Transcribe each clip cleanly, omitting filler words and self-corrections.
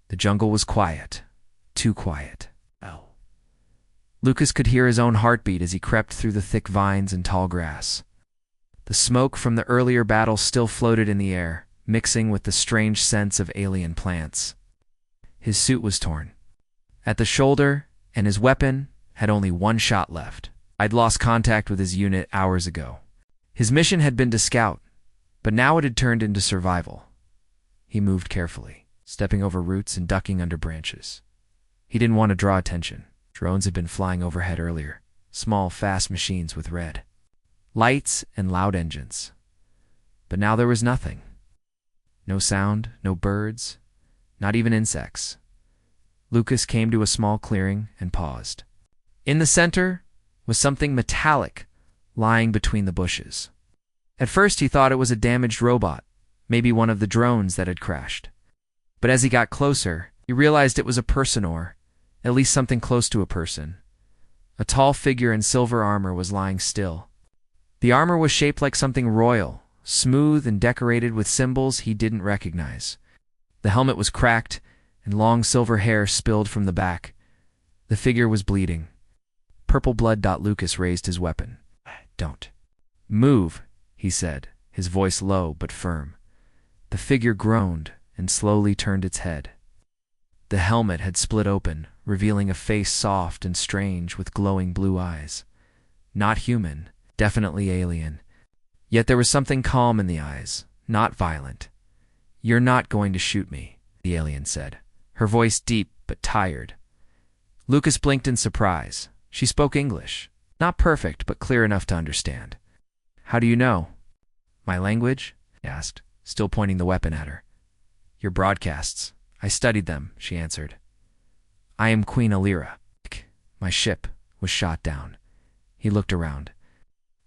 The jungle was quiet. Too quiet. Lucas could hear his own heartbeat as he crept through the thick vines and tall grass. The smoke from the earlier battle still floated in the air, mixing with the strange scents of alien plants. His suit was torn at the shoulder, and his weapon had only one shot left. I'd lost contact with his unit hours ago. His mission had been to scout, but now it had turned into survival. He moved carefully, stepping over roots and ducking under branches. He didn't want to draw attention. Drones had been flying overhead earlier, small, fast machines with red lights and loud engines. But now there was nothing. No sound, no birds, not even insects. Lucas came to a small clearing and paused. In the center was something metallic lying between the bushes. At first he thought it was a damaged robot, maybe one of the drones that had crashed. But as he got closer, he realized it was a person, or at least something close to a person. A tall figure in silver armor was lying still. The armor was shaped like something royal, smooth and decorated with symbols he didn't recognize. The helmet was cracked, and long silver hair spilled from the back. The figure was bleeding. Purple blood. Lucas raised his weapon. "Don't move," he said, his voice low but firm. The figure groaned and slowly turned its head. The helmet had split open, revealing a face soft and strange with glowing blue eyes. Not human, definitely alien. Yet there was something calm in the eyes, not violent. "You're not going to shoot me," the alien said, her voice deep but tired. Lucas blinked in surprise. She spoke English, not perfect but clear enough to understand. "How do you know?" "My language?" he asked, still pointing the weapon at her. "Your broadcasts. I studied them," she answered. "I am Queen Alira. My ship was shot down." He looked around.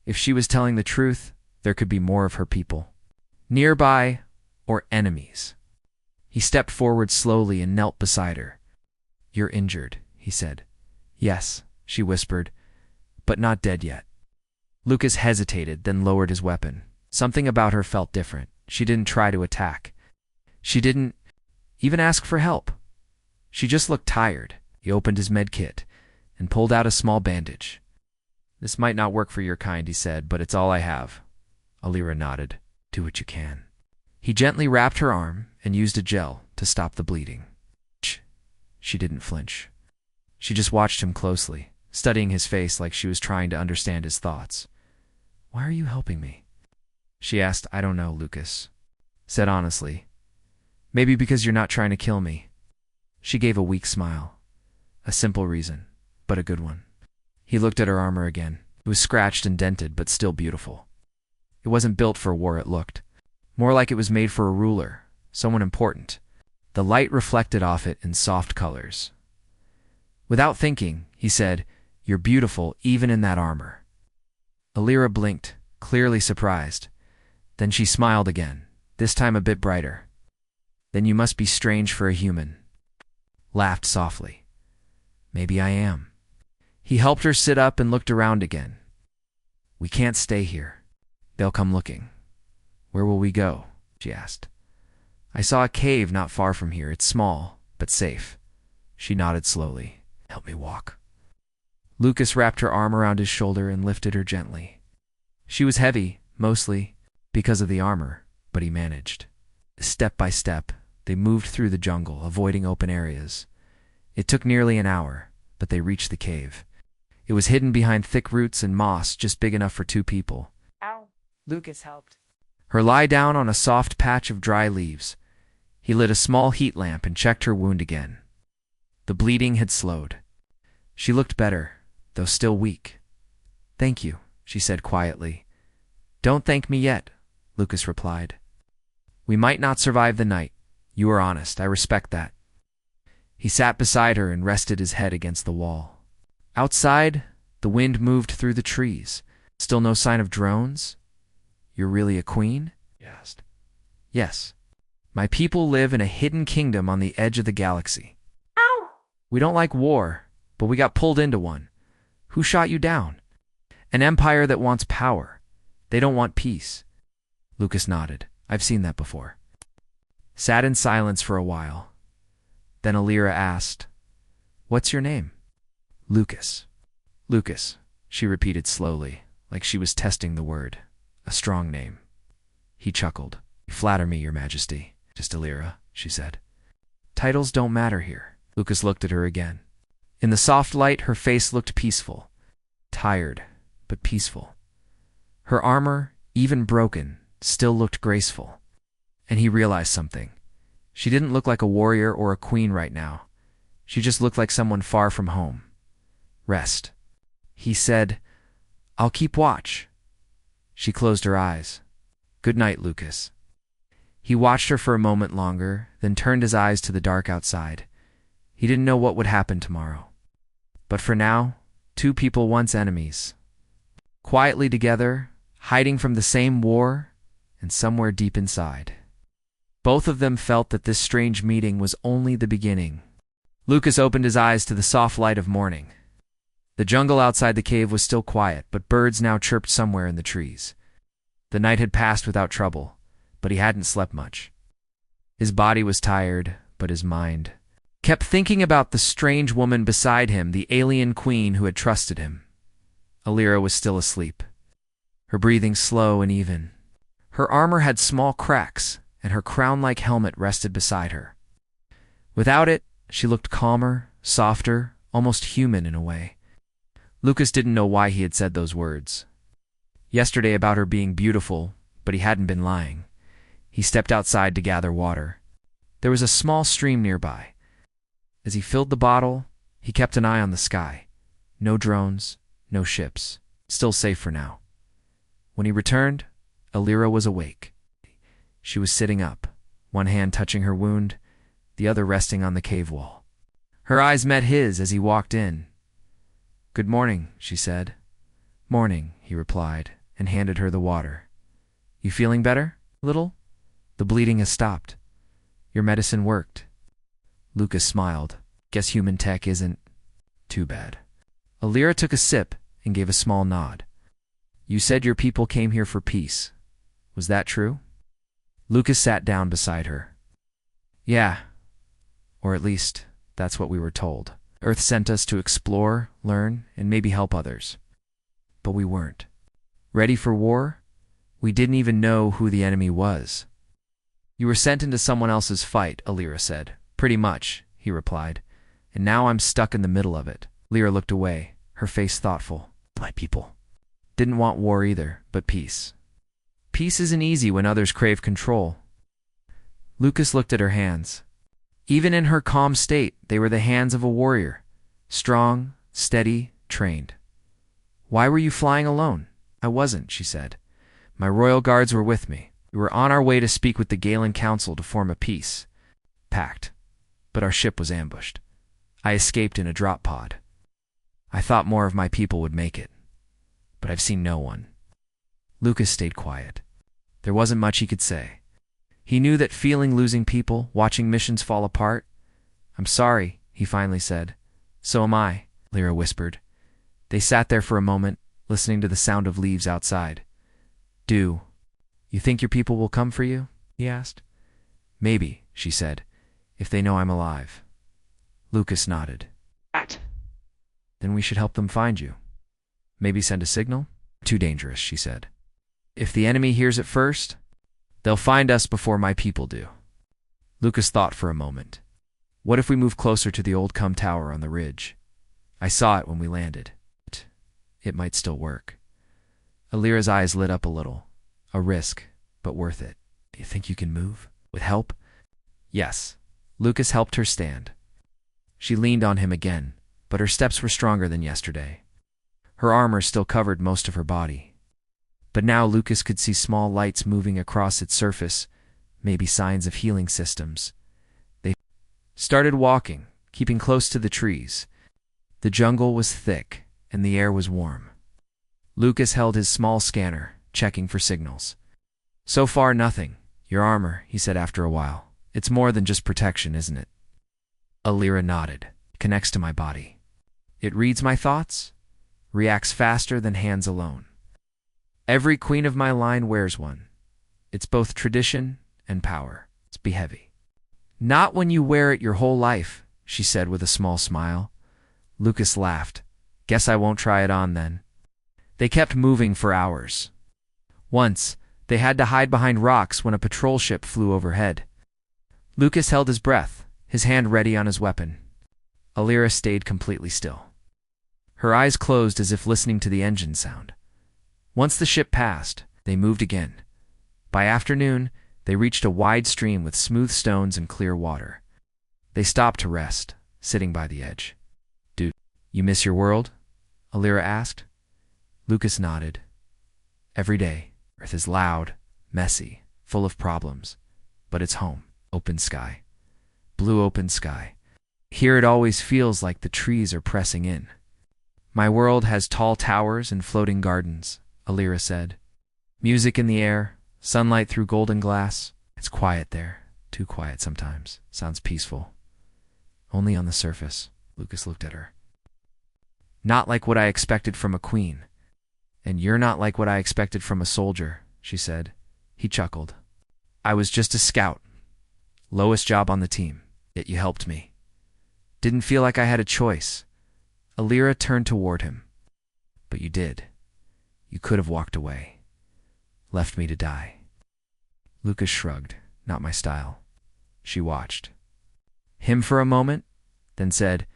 If she was telling the truth, there could be more of her people. Nearby, or enemies. He stepped forward slowly and knelt beside her. "You're injured," he said. "Yes," she whispered, "but not dead yet." Lucas hesitated, then lowered his weapon. Something about her felt different. She didn't try to attack. She didn't even ask for help. She just looked tired. He opened his med kit and pulled out a small bandage. "This might not work for your kind," he said, "but it's all I have." Alira nodded. "Do what you can." He gently wrapped her arm and used a gel to stop the bleeding. She didn't flinch. She just watched him closely, studying his face like she was trying to understand his thoughts. "Why are you helping me?" she asked. "I don't know," Lucas said honestly. "Maybe because you're not trying to kill me." She gave a weak smile. A simple reason, but a good one. He looked at her armor again. It was scratched and dented, but still beautiful. It wasn't built for war, it looked. More like it was made for a ruler, someone important. The light reflected off it in soft colors. Without thinking, he said, "You're beautiful even in that armor." Alira blinked, clearly surprised. Then she smiled again, this time a bit brighter. "Then you must be strange for a human." Laughed softly. "Maybe I am." He helped her sit up and looked around again. "We can't stay here. They'll come looking." "Where will we go?" she asked. "I saw a cave not far from here. It's small, but safe." She nodded slowly. "Help me walk." Lucas wrapped her arm around his shoulder and lifted her gently. She was heavy, mostly because of the armor, but he managed. Step by step, they moved through the jungle, avoiding open areas. It took nearly an hour, but they reached the cave. It was hidden behind thick roots and moss, just big enough for two people. "Ow." Lucas helped Her lie down on a soft patch of dry leaves. He lit a small heat lamp and checked her wound again. The bleeding had slowed. She looked better, though still weak. "Thank you," she said quietly. "Don't thank me yet," Lucas replied. "We might not survive the night. You are honest. I respect that." He sat beside her and rested his head against the wall. Outside, the wind moved through the trees. Still no sign of drones? "You're really a queen?" he asked. "Yes. My people live in a hidden kingdom on the edge of the galaxy." "Ow." "We don't like war, but we got pulled into one." "Who shot you down?" "An empire that wants power. They don't want peace." Lucas nodded. "I've seen that before." Sat in silence for a while. Then Alira asked, "What's your name?" "Lucas." "Lucas," she repeated slowly, like she was testing the word. "A strong name." He chuckled. "You flatter me, Your Majesty." "Just Alira," she said. "Titles don't matter here." Lucas looked at her again. In the soft light, her face looked peaceful. Tired, but peaceful. Her armor, even broken, still looked graceful. And he realized something. She didn't look like a warrior or a queen right now. She just looked like someone far from home. Rest. He said, "I'll keep watch." She closed her eyes. "Good night, Lucas." He watched her for a moment longer, then turned his eyes to the dark outside. He didn't know what would happen tomorrow. But for now, two people once enemies. Quietly together, hiding from the same war, and somewhere deep inside. Both of them felt that this strange meeting was only the beginning. Lucas opened his eyes to the soft light of morning. The jungle outside the cave was still quiet, but birds now chirped somewhere in the trees. The night had passed without trouble, but he hadn't slept much. His body was tired, but his mind kept thinking about the strange woman beside him, the alien queen who had trusted him. Alira was still asleep, her breathing slow and even. Her armor had small cracks, and her crown-like helmet rested beside her. Without it, she looked calmer, softer, almost human in a way. Lucas didn't know why he had said those words. Yesterday about her being beautiful, but he hadn't been lying. He stepped outside to gather water. There was a small stream nearby. As he filled the bottle, he kept an eye on the sky. No drones, no ships. Still safe for now. When he returned, Alira was awake. She was sitting up, one hand touching her wound, the other resting on the cave wall. Her eyes met his as he walked in. "Good morning," she said. "Morning," he replied, and handed her the water. "You feeling better, little? The bleeding has stopped. Your medicine worked." Lucas smiled. "Guess human tech isn't too bad." Alira took a sip and gave a small nod. "You said your people came here for peace. Was that true?" Lucas sat down beside her. "Yeah. Or at least, that's what we were told. Earth sent us to explore, learn, and maybe help others. But we weren't. Ready for war? We didn't even know who the enemy was." "You were sent into someone else's fight," Alira said. "Pretty much," he replied. "And now I'm stuck in the middle of it." Alira looked away, her face thoughtful. "My people didn't want war either, but peace. Peace isn't easy when others crave control." Lucas looked at her hands. Even in her calm state, they were the hands of a warrior. Strong, steady, trained. "Why were you flying alone?" "I wasn't," she said. "My royal guards were with me. We were on our way to speak with the Galen Council to form a peace pact. But our ship was ambushed. I escaped in a drop pod. I thought more of my people would make it. But I've seen no one." Lucas stayed quiet. There wasn't much he could say. He knew that feeling losing people, watching missions fall apart. "I'm sorry," he finally said. "So am I," Lyra whispered. They sat there for a moment, listening to the sound of leaves outside. "You think your people will come for you?" he asked. "Maybe," she said, "if they know I'm alive." Lucas nodded. "Then we should help them find you. Maybe send a signal?" "Too dangerous," she said. "If the enemy hears it first, they'll find us before my people do." Lucas thought for a moment. "What if we move closer to the old Cum Tower on the ridge? I saw it when we landed. It might still work." Alira's eyes lit up a little. "A risk, but worth it. Do you think you can move? With help?" "Yes." Lucas helped her stand. She leaned on him again, but her steps were stronger than yesterday. Her armor still covered most of her body. But now Lucas could see small lights moving across its surface, maybe signs of healing systems. They started walking, keeping close to the trees. The jungle was thick, and the air was warm. Lucas held his small scanner, checking for signals. "So far, nothing. Your armor," he said after a while. "It's more than just protection, isn't it?" Alira nodded. "It connects to my body. It reads my thoughts, reacts faster than hands alone. Every queen of my line wears one. It's both tradition and power. Be heavy." Not when you wear it your whole life, she said with a small smile. Lucas laughed. Guess I won't try it on then. They kept moving for hours. Once, they had to hide behind rocks when a patrol ship flew overhead. Lucas held his breath, his hand ready on his weapon. Alira stayed completely still. Her eyes closed as if listening to the engine sound. Once the ship passed, they moved again. By afternoon, they reached a wide stream with smooth stones and clear water. They stopped to rest, sitting by the edge. "Do you miss your world?" Alira asked. Lucas nodded. "Every day, Earth is loud, messy, full of problems. But it's home. Open sky. Blue open sky. Here it always feels like the trees are pressing in." "My world has tall towers and floating gardens," Alira said. "Music in the air, sunlight through golden glass. It's quiet there, too quiet sometimes. Sounds peaceful. Only on the surface." Lucas looked at her. "Not like what I expected from a queen. And you're not like what I expected from a soldier," she said. He chuckled. "I was just a scout. Lowest job on the team, yet you helped me. Didn't feel like I had a choice." Alira turned toward him. "But you did. You could have walked away. Left me to die." Lucas shrugged. "Not my style." She watched him for a moment, then said,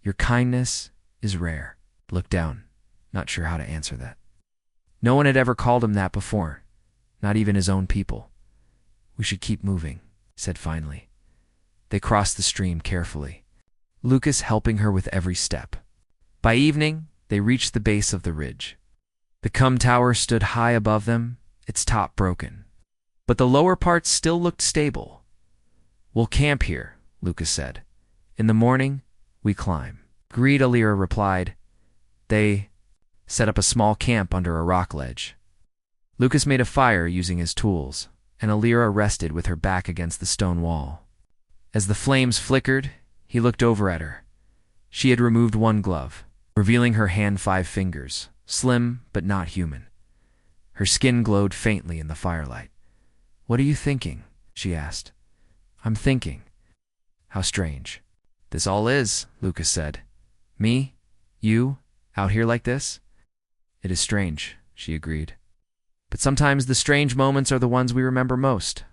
"Your kindness is rare." Looked down, not sure how to answer that. No one had ever called him that before, not even his own people. "We should keep moving," he said finally. They crossed the stream carefully, Lucas helping her with every step. By evening, they reached the base of the ridge. The cum tower stood high above them, its top broken. But the lower parts still looked stable. "We'll camp here," Lucas said. "In the morning, we climb." "Agreed," Alira replied. They set up a small camp under a rock ledge. Lucas made a fire using his tools, and Alira rested with her back against the stone wall. As the flames flickered, he looked over at her. She had removed one glove, revealing her hand 5 fingers, slim but not human. Her skin glowed faintly in the firelight. "What are you thinking?" she asked. "I'm thinking." "How strange." "This all is," Lucas said. "Me? You? Out here like this?" "It is strange," she agreed. "But sometimes the strange moments are the ones we remember most."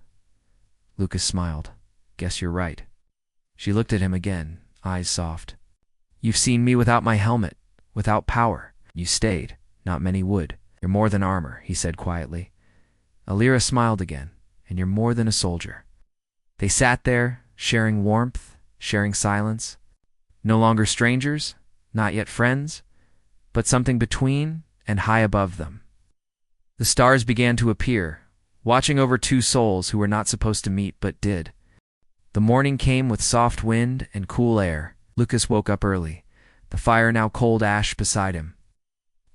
Lucas smiled. "Guess you're right." She looked at him again, eyes soft. "You've seen me without my helmet, without power. You stayed. Not many would." "You're more than armor," he said quietly. Alira smiled again. "And you're more than a soldier." They sat there, sharing warmth, sharing silence. No longer strangers, not yet friends, but something between and high above them. The stars began to appear, watching over 2 souls who were not supposed to meet but did. The morning came with soft wind and cool air. Lucas woke up early, the fire now cold ash beside him.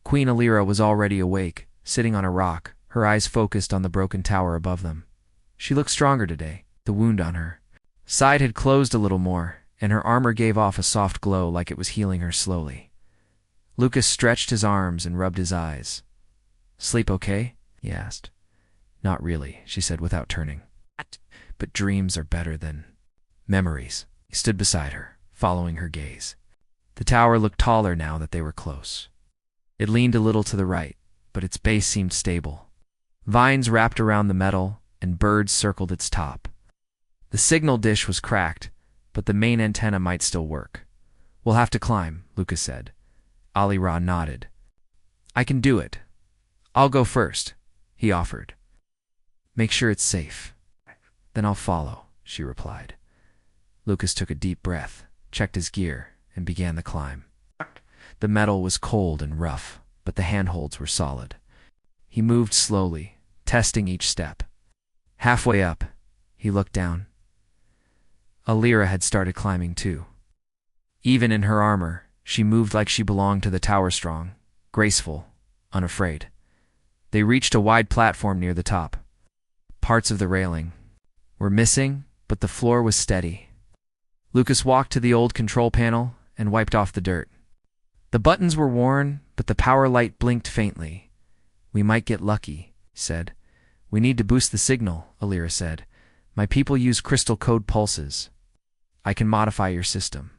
Queen Alira was already awake, sitting on a rock, her eyes focused on the broken tower above them. She looked stronger today, the wound on her side had closed a little more, and her armor gave off a soft glow like it was healing her slowly. Lucas stretched his arms and rubbed his eyes. "Sleep okay?" he asked. "Not really," she said without turning. "But dreams are better than memories." He stood beside her, following her gaze. The tower looked taller now that they were close. It leaned a little to the right, but its base seemed stable. Vines wrapped around the metal, and birds circled its top. The signal dish was cracked, but the main antenna might still work. "We'll have to climb," Lucas said. Alira nodded. "I can do it. I'll go first," he offered. "Make sure it's safe." "Then I'll follow," she replied. Lucas took a deep breath, checked his gear, and began the climb. The metal was cold and rough, but the handholds were solid. He moved slowly, testing each step. Halfway up, he looked down. Alira had started climbing too. Even in her armor, she moved like she belonged to the tower, strong, graceful, unafraid. They reached a wide platform near the top. Parts of the railing were missing, but the floor was steady. Lucas walked to the old control panel and wiped off the dirt. The buttons were worn, but the power light blinked faintly. "We might get lucky," he said. "We need to boost the signal," Alira said. My people use crystal code pulses. I can modify your system.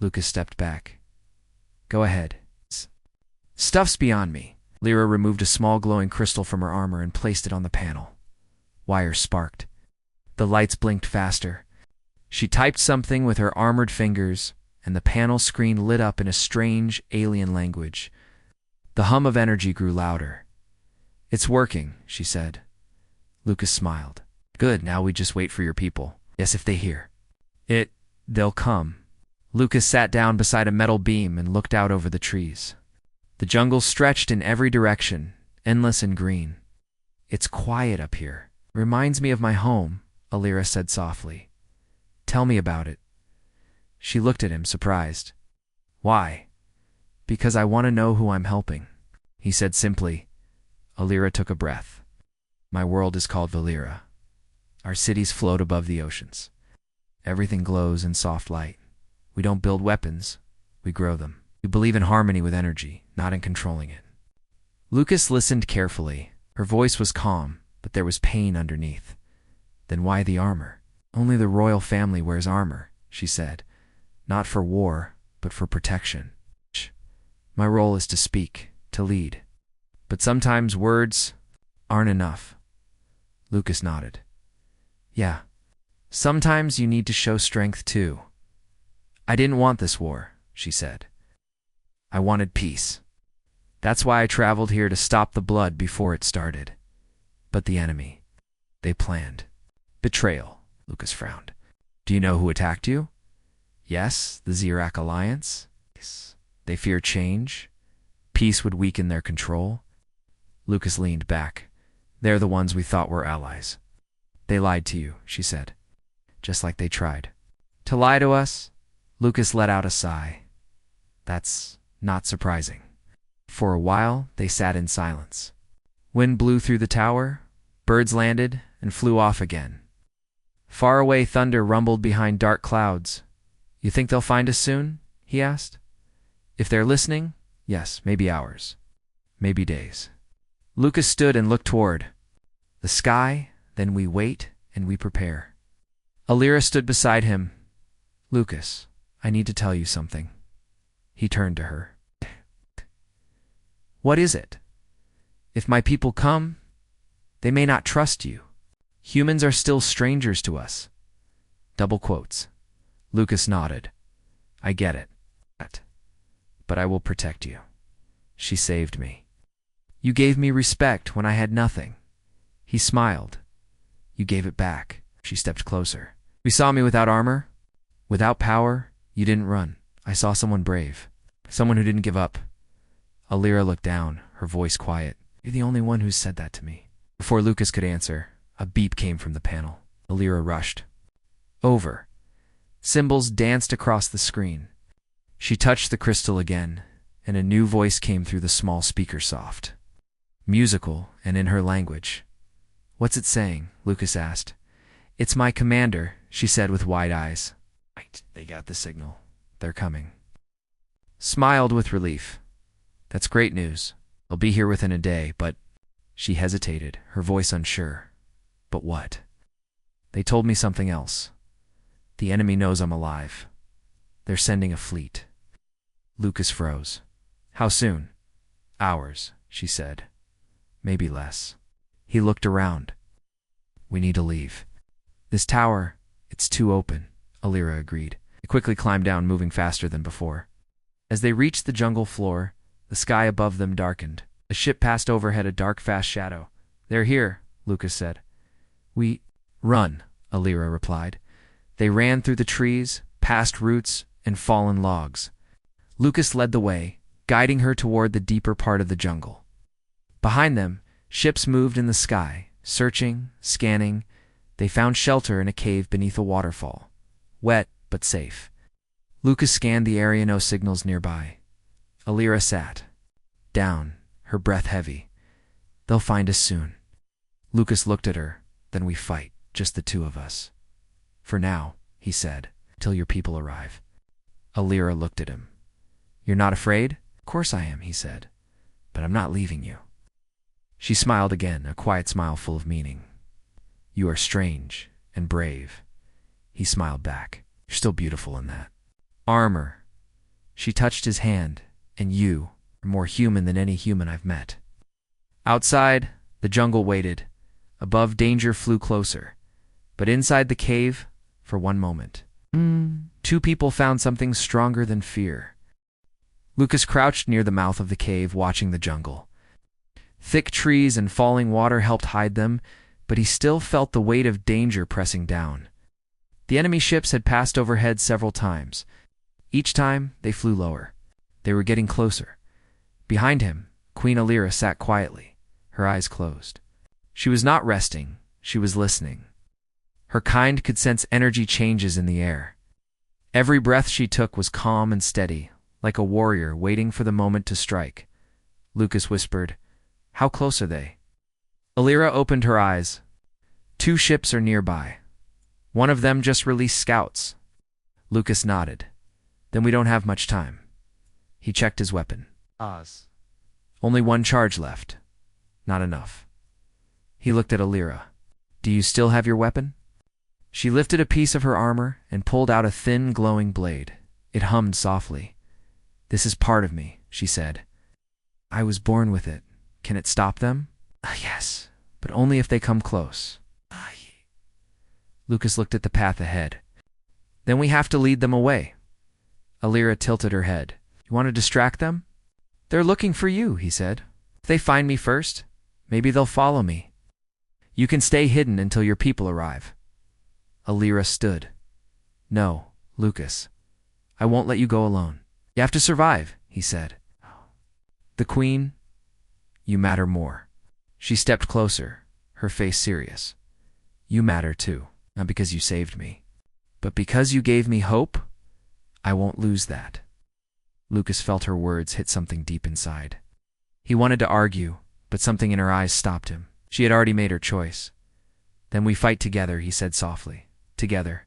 Lucas stepped back. Go ahead. Stuff's beyond me. Lyra removed a small glowing crystal from her armor and placed it on the panel. Wires sparked. The lights blinked faster. She typed something with her armored fingers, and the panel screen lit up in a strange, alien language. The hum of energy grew louder. It's working, she said. Lucas smiled. Good, now we just wait for your people. Yes, if they hear. They'll come. Lucas sat down beside a metal beam and looked out over the trees. The jungle stretched in every direction, endless and green. It's quiet up here. Reminds me of my home, Alira said softly. Tell me about it. She looked at him, surprised. Why? Because I want to know who I'm helping, he said simply. Alira took a breath. My world is called Valira. Our cities float above the oceans. Everything glows in soft light. We don't build weapons, we grow them. We believe in harmony with energy, not in controlling it. Lucas listened carefully. Her voice was calm, but there was pain underneath. Then why the armor? Only the royal family wears armor, she said. Not for war, but for protection. My role is to speak, to lead. But sometimes words aren't enough. Lucas nodded. Yeah, sometimes you need to show strength too. I didn't want this war, she said. I wanted peace. That's why I traveled here to stop the blood before it started. But the enemy, they planned. Betrayal, Lucas frowned. Do you know who attacked you? Yes, the Xerac Alliance. They fear change. Peace would weaken their control. Lucas leaned back. They're the ones we thought were allies. They lied to you, she said. Just like they tried. To lie to us? Lucas let out a sigh. That's not surprising. For a while, they sat in silence. Wind blew through the tower, birds landed and flew off again. Far away thunder rumbled behind dark clouds. You think they'll find us soon? He asked. If they're listening, yes, maybe hours. Maybe days. Lucas stood and looked toward the sky, then we wait and we prepare. Alira stood beside him. Lucas, I need to tell you something. He turned to her. What is it? If my people come, they may not trust you. Humans are still strangers to us. Double quotes. Lucas nodded. I get it. But I will protect you. She saved me. You gave me respect when I had nothing. He smiled. You gave it back. She stepped closer. You saw me without armor, without power. You didn't run. I saw someone brave. Someone who didn't give up. Alira looked down, her voice quiet. You're the only one who's said that to me. Before Lucas could answer, a beep came from the panel. Alira rushed. Over. Symbols danced across the screen. She touched the crystal again, and a new voice came through the small speaker soft. Musical, and in her language. What's it saying? Lucas asked. It's my commander, she said with wide eyes. Right, they got the signal. They're coming. Smiled with relief. That's great news. They'll be here within a day, but... She hesitated, her voice unsure. But what? They told me something else. The enemy knows I'm alive. They're sending a fleet. Lucas froze. How soon? Hours, she said. Maybe less. He looked around. We need to leave. This tower, it's too open, Alira agreed. They quickly climbed down, moving faster than before. As they reached the jungle floor, the sky above them darkened. A ship passed overhead, a dark, fast shadow. They're here, Lucas said. We run, Alira replied. They ran through the trees, past roots, and fallen logs. Lucas led the way, guiding her toward the deeper part of the jungle. Behind them, ships moved in the sky, searching, scanning. They found shelter in a cave beneath a waterfall. Wet, but safe. Lucas scanned the area, no signals nearby. Alira sat. Down, her breath heavy. They'll find us soon. Lucas looked at her. Then we fight, just the two of us. For now, he said, till your people arrive. Alira looked at him. You're not afraid? Of course I am, he said. But I'm not leaving you. She smiled again, a quiet smile full of meaning. You are strange, and brave. He smiled back. You're still beautiful in that. Armor. She touched his hand, and you are more human than any human I've met. Outside, the jungle waited. Above, danger flew closer. But inside the cave, for one moment, two people found something stronger than fear. Lucas crouched near the mouth of the cave, watching the jungle. Thick trees and falling water helped hide them, but he still felt the weight of danger pressing down. The enemy ships had passed overhead several times. Each time, they flew lower. They were getting closer. Behind him, Queen Alira sat quietly, her eyes closed. She was not resting, she was listening. Her kind could sense energy changes in the air. Every breath she took was calm and steady, like a warrior waiting for the moment to strike. Lucas whispered, "How close are they?" Alira opened her eyes. "2 ships are nearby. One of them just released scouts." Lucas nodded. "Then we don't have much time." He checked his weapon. Oz. "Only 1 charge left. Not enough." He looked at Alira. "Do you still have your weapon?" She lifted a piece of her armor and pulled out a thin, glowing blade. It hummed softly. "This is part of me," she said. "I was born with it. Can it stop them?" "Yes, but only if they come close." Lucas looked at the path ahead. "Then we have to lead them away." Alira tilted her head. "You want to distract them?" "They're looking for you," he said. "If they find me first, maybe they'll follow me. You can stay hidden until your people arrive." Alira stood. "No, Lucas. I won't let you go alone. You have to survive," he said. "The Queen, you matter more." She stepped closer, her face serious. "You matter too, not because you saved me, but because you gave me hope. I won't lose that." Lucas felt her words hit something deep inside. He wanted to argue, but something in her eyes stopped him. She had already made her choice. "Then we fight together," he said softly. "Together."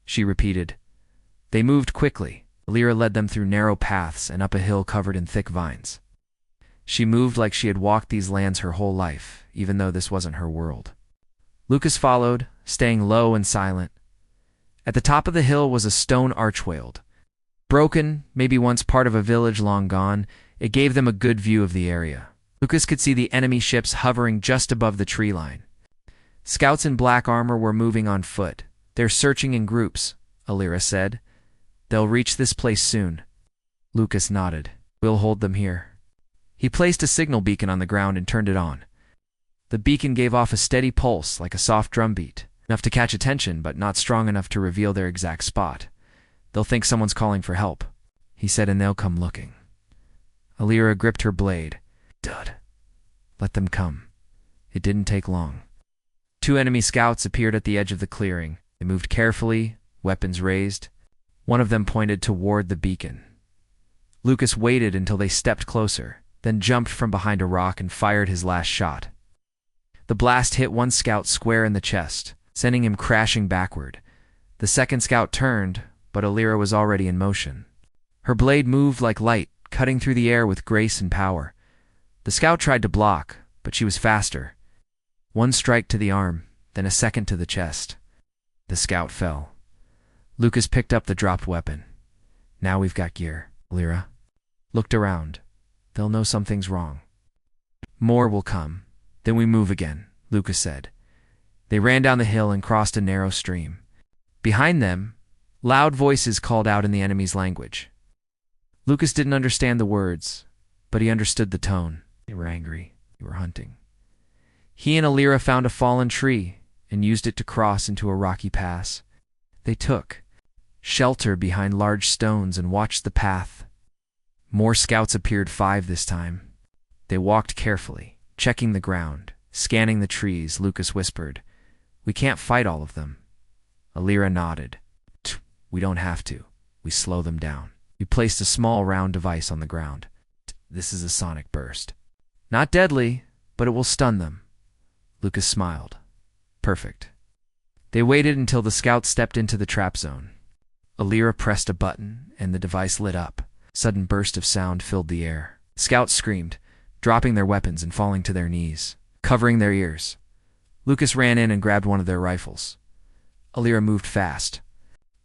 She repeated. They moved quickly. Alira led them through narrow paths and up a hill covered in thick vines. She moved like she had walked these lands her whole life, even though this wasn't her world. Lucas followed, staying low and silent. At the top of the hill was a stone archway. Broken, maybe once part of a village long gone, it gave them a good view of the area. Lucas could see the enemy ships hovering just above the tree line. Scouts in black armor were moving on foot. "They're searching in groups," Alira said. "They'll reach this place soon." Lucas nodded. "We'll hold them here." He placed a signal beacon on the ground and turned it on. The beacon gave off a steady pulse like a soft drumbeat, enough to catch attention but not strong enough to reveal their exact spot. "They'll think someone's calling for help," he said, "and they'll come looking." Alira gripped her blade. "Dud. Let them come." It didn't take long. 2 enemy scouts appeared at the edge of the clearing. They moved carefully, weapons raised. One of them pointed toward the beacon. Lucas waited until they stepped closer, then jumped from behind a rock and fired his last shot. The blast hit one scout square in the chest, sending him crashing backward. The second scout turned, but Alira was already in motion. Her blade moved like light, cutting through the air with grace and power. The scout tried to block, but she was faster. 1 strike to the arm, then a second to the chest. The scout fell. Lucas picked up the dropped weapon. "Now we've got gear," Alira looked around. "They'll know something's wrong." "More will come. Then we move again," Lucas said. They ran down the hill and crossed a narrow stream. Behind them, loud voices called out in the enemy's language. Lucas didn't understand the words, but he understood the tone. They were angry. They were hunting. He and Alira found a fallen tree and used it to cross into a rocky pass. They took shelter behind large stones and watched the path. More scouts appeared, 5 this time. They walked carefully, checking the ground, scanning the trees. Lucas whispered, "We can't fight all of them." Alira nodded. "We don't have to. We slow them down." We placed a small round device on the ground. "This is a sonic burst. Not deadly, but it will stun them." Lucas smiled. "Perfect." They waited until the scouts stepped into the trap zone. Alira pressed a button, and the device lit up. A sudden burst of sound filled the air. Scouts screamed, dropping their weapons and falling to their knees, covering their ears. Lucas ran in and grabbed one of their rifles. Alira moved fast.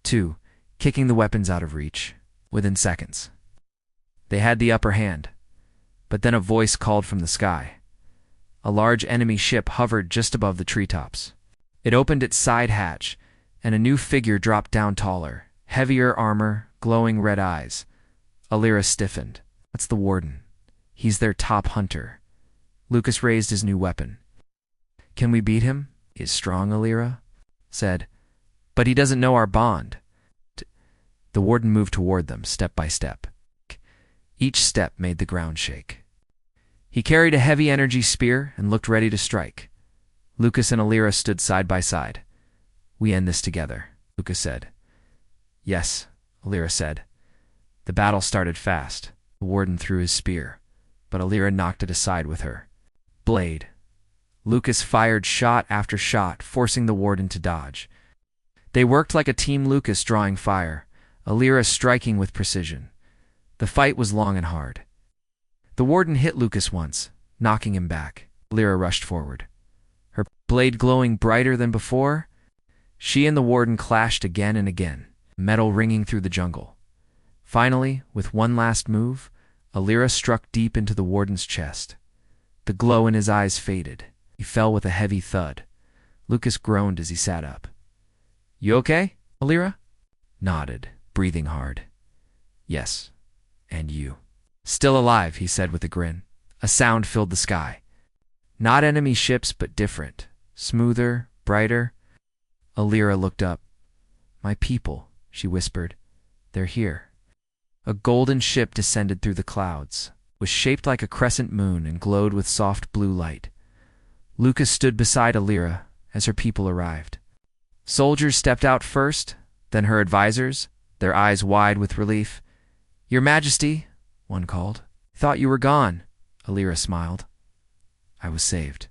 2. Kicking the weapons out of reach. Within seconds, they had the upper hand. But then a voice called from the sky. A large enemy ship hovered just above the treetops. It opened its side hatch, and a new figure dropped down taller. Heavier armor, glowing red eyes. Alira stiffened. That's the Warden. He's their top hunter. Lucas raised his new weapon. Can we beat him? He is strong, Alira said. But he doesn't know our bond. The Warden moved toward them, step by step. Each step made the ground shake. He carried a heavy energy spear and looked ready to strike. Lucas and Alira stood side by side. We end this together, Lucas said. Yes, Alira said. The battle started fast. The Warden threw his spear, but Alira knocked it aside with her blade. Lucas fired shot after shot, forcing the Warden to dodge. They worked like a team, Lucas drawing fire, Alira striking with precision. The fight was long and hard. The Warden hit Lucas once, knocking him back. Alira rushed forward, her blade glowing brighter than before. She and the Warden clashed again and again, metal ringing through the jungle. Finally, with one last move, Alira struck deep into the Warden's chest. The glow in his eyes faded. He fell with a heavy thud. Lucas groaned as he sat up. You okay, Alira? Nodded, breathing hard. Yes, and you. Still alive, he said with a grin. A sound filled the sky. Not enemy ships, but different. Smoother, brighter. Alira looked up. My people, she whispered. They're here. A golden ship descended through the clouds, was shaped like a crescent moon and glowed with soft blue light. Lucas stood beside Alira as her people arrived. Soldiers stepped out first, then her advisors, their eyes wide with relief. Your Majesty, one called. Thought you were gone, Alira smiled. I was saved.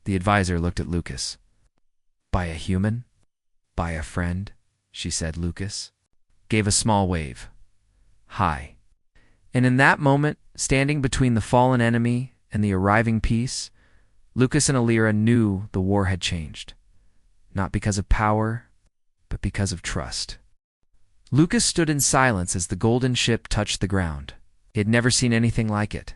The advisor looked at Lucas. By a human? By a friend, she said. Lucas gave a small wave. Hi. And in that moment, standing between the fallen enemy and the arriving peace, Lucas and Alira knew the war had changed. Not because of power, but because of trust. Lucas stood in silence as the golden ship touched the ground. He had never seen anything like it.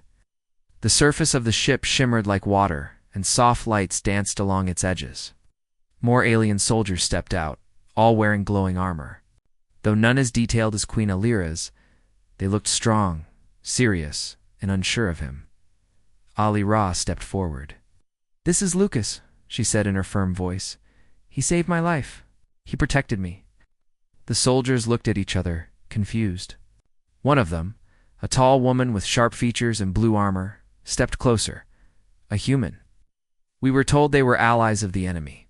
The surface of the ship shimmered like water, and soft lights danced along its edges. More alien soldiers stepped out, all wearing glowing armor. Though none as detailed as Queen Alira's, they looked strong, serious, and unsure of him. Alira stepped forward. This is Lucas, she said in her firm voice. He saved my life. He protected me. The soldiers looked at each other, confused. One of them, a tall woman with sharp features and blue armor, stepped closer. A human. We were told they were allies of the enemy.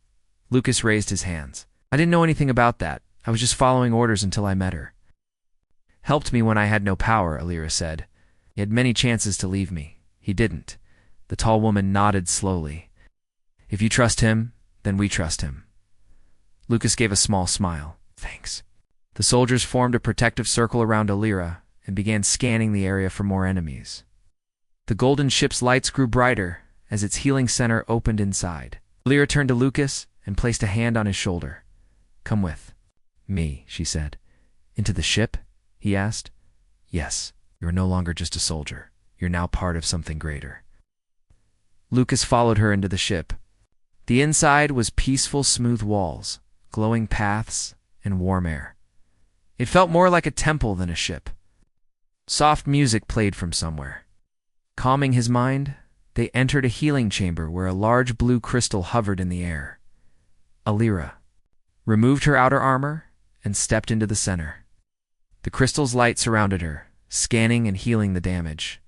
Lucas raised his hands. I didn't know anything about that. I was just following orders until I met her. Helped me when I had no power, Alira said. He had many chances to leave me. He didn't. The tall woman nodded slowly. If you trust him, then we trust him. Lucas gave a small smile. Thanks. The soldiers formed a protective circle around Alira and began scanning the area for more enemies. The golden ship's lights grew brighter as its healing center opened inside. Alira turned to Lucas and placed a hand on his shoulder. Come with me, she said. Into the ship? He asked. Yes, you are no longer just a soldier. You're now part of something greater. Lucas followed her into the ship. The inside was peaceful, smooth walls, glowing paths, and warm air. It felt more like a temple than a ship. Soft music played from somewhere. Calming his mind, they entered a healing chamber where a large blue crystal hovered in the air. Alira removed her outer armor and stepped into the center. The crystal's light surrounded her, scanning and healing the damage.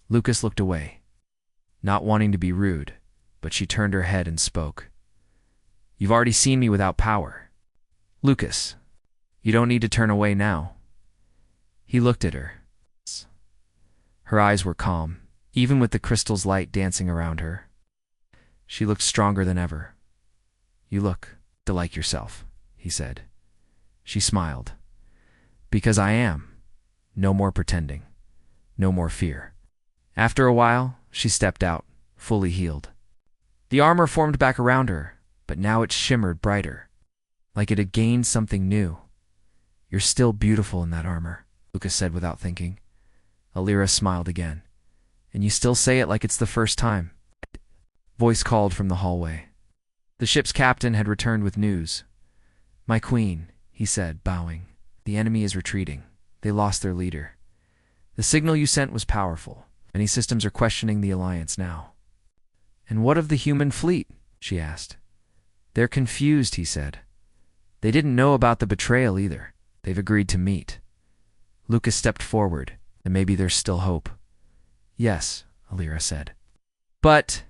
Lucas looked away, not wanting to be rude, but she turned her head and spoke. You've already seen me without power. Lucas, you don't need to turn away now. He looked at her. Her eyes were calm, even with the crystal's light dancing around her. She looked stronger than ever. You look like yourself, he said. She smiled. Because I am. No more pretending. No more fear. After a while, she stepped out, fully healed. The armor formed back around her, but now it shimmered brighter. like it had gained something new. "You're still beautiful in that armor," Lucas said without thinking. Alira smiled again. "And you still say it like it's the first time." Voice called from the hallway. The ship's captain had returned with news. "My queen," he said, bowing. "The enemy is retreating. They lost their leader. The signal you sent was powerful. Many systems are questioning the alliance now." "And what of the human fleet?" she asked. "They're confused," he said. "They didn't know about the betrayal either. They've agreed to meet." Lucas stepped forward, and maybe there's still hope. "Yes," Alira said. "But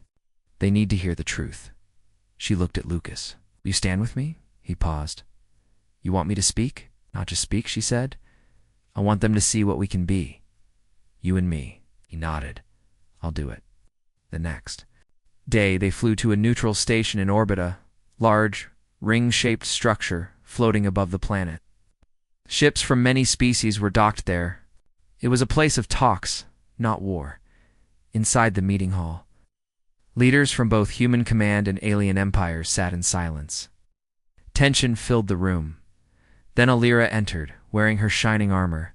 they need to hear the truth." She looked at Lucas. "Will you stand with me?" He paused. "You want me to speak? Not just speak," she said. "I want them to see what we can be. You and me." He nodded. "I'll do it." The next day, they flew to a neutral station in orbit, a large, ring-shaped structure floating above the planet. Ships from many species were docked there. It was a place of talks, not war. Inside the meeting hall, leaders from both human command and alien empires sat in silence. Tension filled the room. Then Alira entered, wearing her shining armor,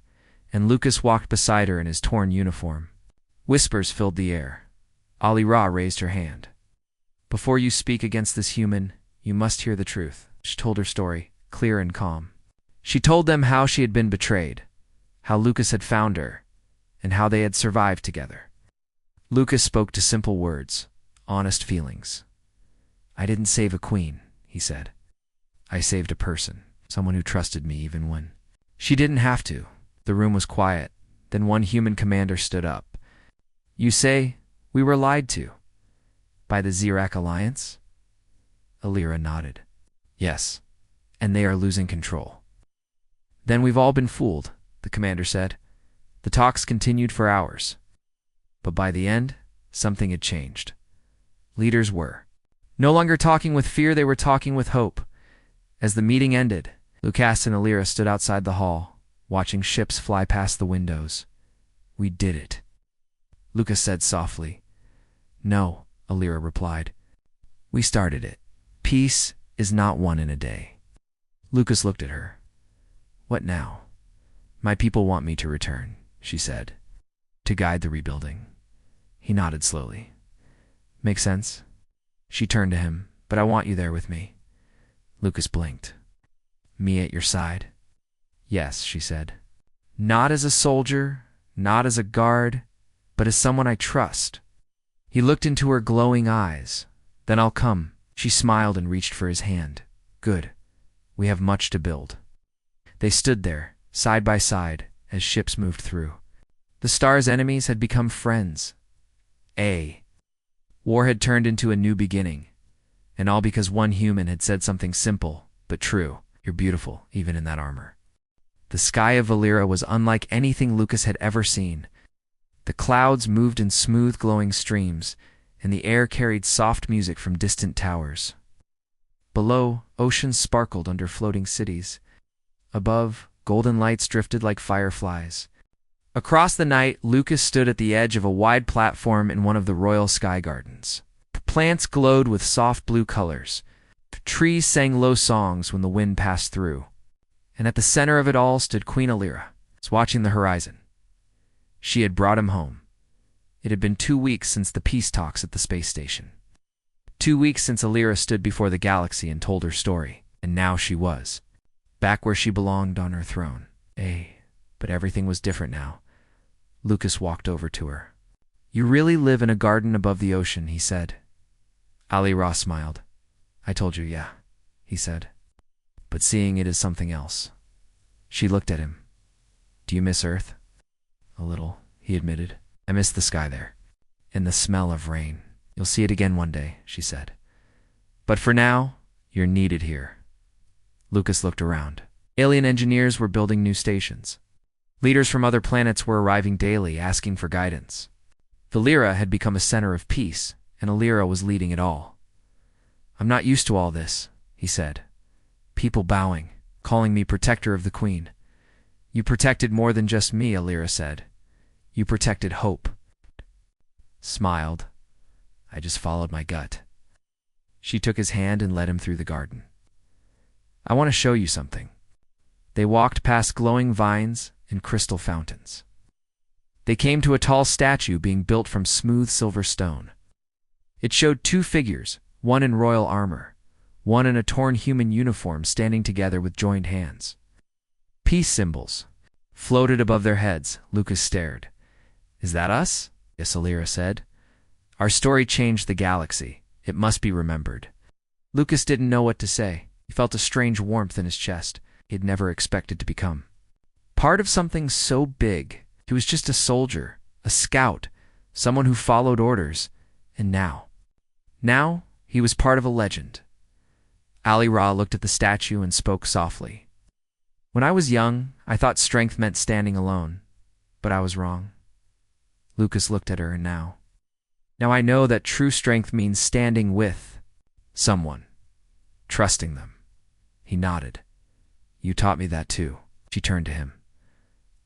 and Lucas walked beside her in his torn uniform. Whispers filled the air. Alira raised her hand. "Before you speak against this human, you must hear the truth." She told her story, clear and calm. She told them how she had been betrayed, how Lucas had found her, and how they had survived together. Lucas spoke to simple words, honest feelings. "I didn't save a queen," he said. "I saved a person, someone who trusted me even when—" She didn't have to. The room was quiet. Then one human commander stood up. "You say we were lied to? By the Xerac Alliance?" Alira nodded. "Yes, and they are losing control." "Then we've all been fooled," the commander said. The talks continued for hours. But by the end, something had changed. Leaders were no longer talking with fear, they were talking with hope. As the meeting ended, Lucas and Alira stood outside the hall, watching ships fly past the windows. "We did it," Lucas said softly. "No," Alira replied. "We started it. Peace is not won in a day." Lucas looked at her. "What now?" "My people want me to return," she said. "To guide the rebuilding." He nodded slowly. "Makes sense?" She turned to him. "But I want you there with me." Lucas blinked. "Me at your side?" "Yes," she said. "Not as a soldier, not as a guard, but as someone I trust." He looked into her glowing eyes. "Then I'll come." She smiled and reached for his hand. "Good. We have much to build." They stood there, side by side, as ships moved through. The star's enemies had become friends. War had turned into a new beginning. And all because one human had said something simple, but true. "You're beautiful, even in that armor." The sky of Valera was unlike anything Lucas had ever seen. The clouds moved in smooth, glowing streams, and the air carried soft music from distant towers. Below, oceans sparkled under floating cities. Above, golden lights drifted like fireflies. Across the night, Lucas stood at the edge of a wide platform in one of the royal sky gardens. Plants glowed with soft blue colors. Trees sang low songs when the wind passed through. And at the center of it all stood Queen Alira, watching the horizon. She had brought him home. It had been 2 weeks since the peace talks at the space station. 2 weeks since Alira stood before the galaxy and told her story, and now she was back where she belonged on her throne. But everything was different now. Lucas walked over to her. "You really live in a garden above the ocean," he said. Alira smiled. "I told you, yeah," he said. "But seeing it is something else." She looked at him. "Do you miss Earth?" "A little," he admitted. "I miss the sky there. And the smell of rain." "You'll see it again one day," she said. "But for now, you're needed here." Lucas looked around. Alien engineers were building new stations. Leaders from other planets were arriving daily, asking for guidance. Valera had become a center of peace, and Alira was leading it all. "I'm not used to all this," he said. "People bowing, calling me protector of the Queen." "You protected more than just me," Alira said. "You protected hope." Smiled. "I just followed my gut." She took his hand and led him through the garden. I want to show you something. They walked past glowing vines and crystal fountains. They came to a tall statue being built from smooth silver stone. It showed two figures, one in royal armor, one in a torn human uniform standing together with joined hands. Peace symbols floated above their heads. Lucas stared. Is that us? Yes, Alira said. Our story changed the galaxy. It must be remembered. Lucas didn't know what to say. He felt a strange warmth in his chest he had never expected to become. Part of something so big. He was just a soldier, a scout, someone who followed orders, and now he was part of a legend. Alira looked at the statue and spoke softly. When I was young, I thought strength meant standing alone, but I was wrong. Lucas looked at her, and now I know that true strength means standing with someone, trusting them. He nodded. You taught me that too. She turned to him.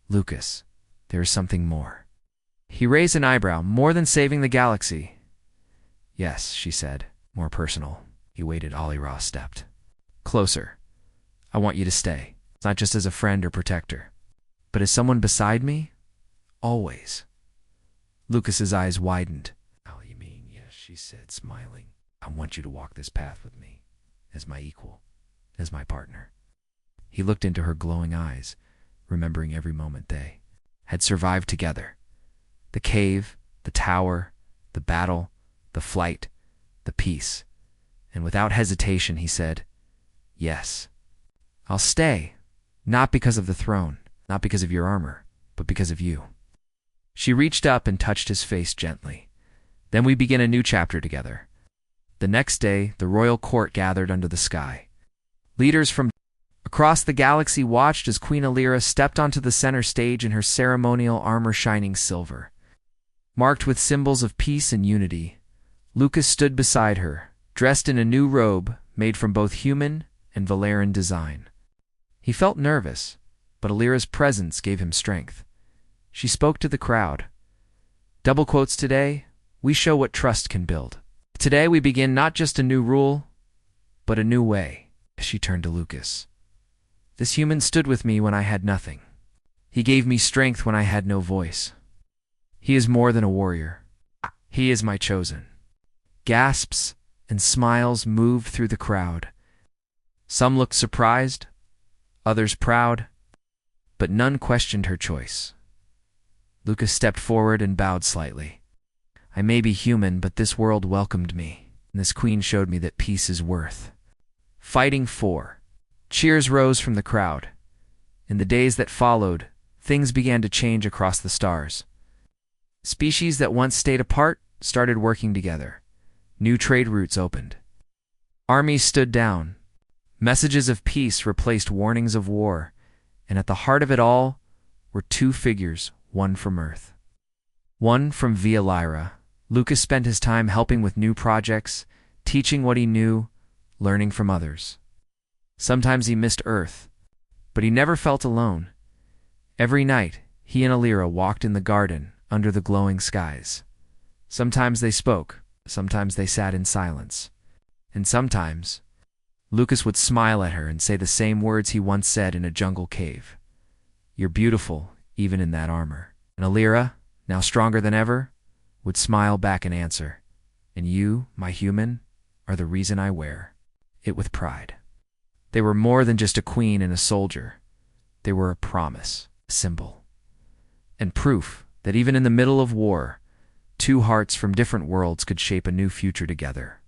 Lucas, there is something more. He raised an eyebrow. More than saving the galaxy. Yes, she said, more personal. He waited. Alira stepped closer. I want you to stay. It's not just as a friend or protector, but as someone beside me, always. Lucas's eyes widened. Oh, you mean, yes, she said, smiling. I want you to walk this path with me, as my equal, as my partner. He looked into her glowing eyes, remembering every moment they had survived together. The cave, the tower, the battle, the flight, the peace. And without hesitation, he said, yes, I'll stay. Not because of the throne, not because of your armor, but because of you. She reached up and touched his face gently. Then we begin a new chapter together. The next day, the royal court gathered under the sky. Leaders from across the galaxy watched as Queen Alira stepped onto the center stage in her ceremonial armor shining silver. Marked with symbols of peace and unity, Lucas stood beside her, dressed in a new robe made from both human and Valeran design. He felt nervous, but Alira's presence gave him strength. She spoke to the crowd. Double quotes today, we show what trust can build. Today we begin not just a new rule, but a new way. She turned to Lucas. This human stood with me when I had nothing. He gave me strength when I had no voice. He is more than a warrior. He is my chosen. Gasps and smiles moved through the crowd. Some looked surprised, others proud, but none questioned her choice. Lucas stepped forward and bowed slightly. I may be human, but this world welcomed me, and this queen showed me that peace is worth fighting for. Cheers rose from the crowd. In the days that followed, things began to change across the stars. Species that once stayed apart started working together. New trade routes opened. Armies stood down. Messages of peace replaced warnings of war, and at the heart of it all were two figures, one from Earth, one from Via Lyra. Lucas spent his time helping with new projects, teaching what he knew, learning from others. Sometimes he missed Earth, but he never felt alone. Every night, he and Alira walked in the garden under the glowing skies. Sometimes they spoke, sometimes they sat in silence, and sometimes Lucas would smile at her and say the same words he once said in a jungle cave. You're beautiful, even in that armor. And Alira, now stronger than ever, would smile back and answer, and you, my human, are the reason I wear it with pride. They were more than just a queen and a soldier. They were a promise, a symbol, and proof that even in the middle of war, two hearts from different worlds could shape a new future together.